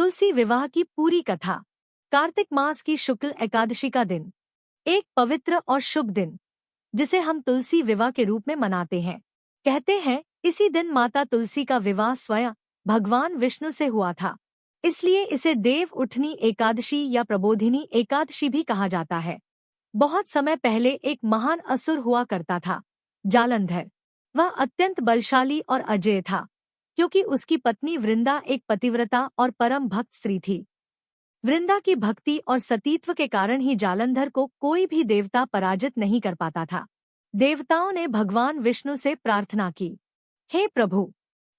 तुलसी विवाह की पूरी कथा। कार्तिक मास की शुक्ल एकादशी का दिन, एक पवित्र और शुभ दिन जिसे हम तुलसी विवाह के रूप में मनाते हैं। कहते हैं इसी दिन माता तुलसी का विवाह स्वयं भगवान विष्णु से हुआ था, इसलिए इसे देव उठनी एकादशी या प्रबोधिनी एकादशी भी कहा जाता है। बहुत समय पहले एक महान असुर हुआ करता था, जालंधर। वह अत्यंत बलशाली और अजेय था, क्योंकि उसकी पत्नी वृंदा एक पतिव्रता और परम भक्त स्त्री थी। वृंदा की भक्ति और सतीत्व के कारण ही जालंधर को कोई भी देवता पराजित नहीं कर पाता था। देवताओं ने भगवान विष्णु से प्रार्थना की, हे प्रभु,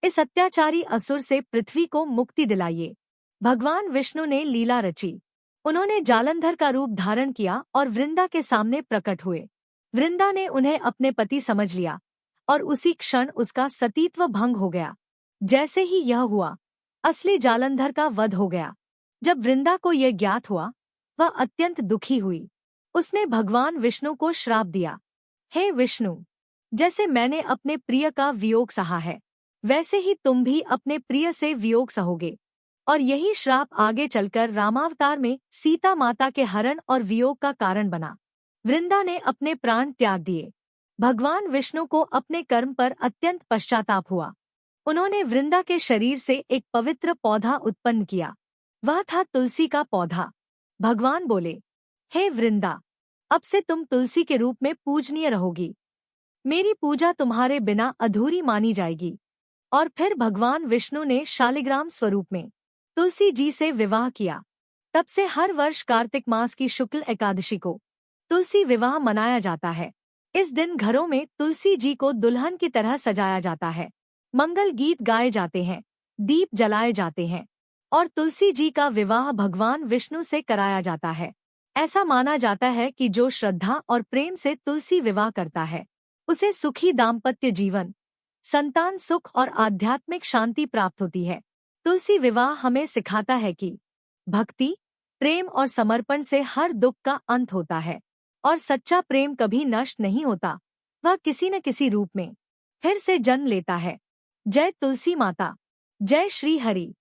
इस अत्याचारी असुर से पृथ्वी को मुक्ति दिलाइए। भगवान विष्णु ने लीला रची। उन्होंने जालंधर का रूप धारण किया और वृंदा के सामने प्रकट हुए। वृंदा ने उन्हें अपने पति समझ लिया और उसी क्षण उसका सतीत्व भंग हो गया। जैसे ही यह हुआ, असली जालंधर का वध हो गया। जब वृंदा को यह ज्ञात हुआ, वह अत्यंत दुखी हुई। उसने भगवान विष्णु को श्राप दिया, हे विष्णु, जैसे मैंने अपने प्रिय का वियोग सहा है, वैसे ही तुम भी अपने प्रिय से वियोग सहोगे। और यही श्राप आगे चलकर रामावतार में सीता माता के हरण और वियोग का कारण बना। वृंदा ने अपने प्राण त्याग दिए। भगवान विष्णु को अपने कर्म पर अत्यंत पश्चाताप हुआ। उन्होंने वृंदा के शरीर से एक पवित्र पौधा उत्पन्न किया। वह था तुलसी का पौधा। भगवान बोले, हे वृंदा, अब से तुम तुलसी के रूप में पूजनीय रहोगी। मेरी पूजा तुम्हारे बिना अधूरी मानी जाएगी। और फिर भगवान विष्णु ने शालिग्राम स्वरूप में तुलसी जी से विवाह किया। तब से हर वर्ष कार्तिक मास की शुक्ल एकादशी को तुलसी विवाह मनाया जाता है। इस दिन घरों में तुलसी जी को दुल्हन की तरह सजाया जाता है, मंगल गीत गाए जाते हैं, दीप जलाए जाते हैं और तुलसी जी का विवाह भगवान विष्णु से कराया जाता है। ऐसा माना जाता है कि जो श्रद्धा और प्रेम से तुलसी विवाह करता है, उसे सुखी दाम्पत्य जीवन, संतान सुख और आध्यात्मिक शांति प्राप्त होती है। तुलसी विवाह हमें सिखाता है कि भक्ति, प्रेम और समर्पण से हर दुख का अंत होता है और सच्चा प्रेम कभी नष्ट नहीं होता। वह किसी न किसी रूप में फिर से जन्म लेता है। जय तुलसी माता, जय श्री हरि।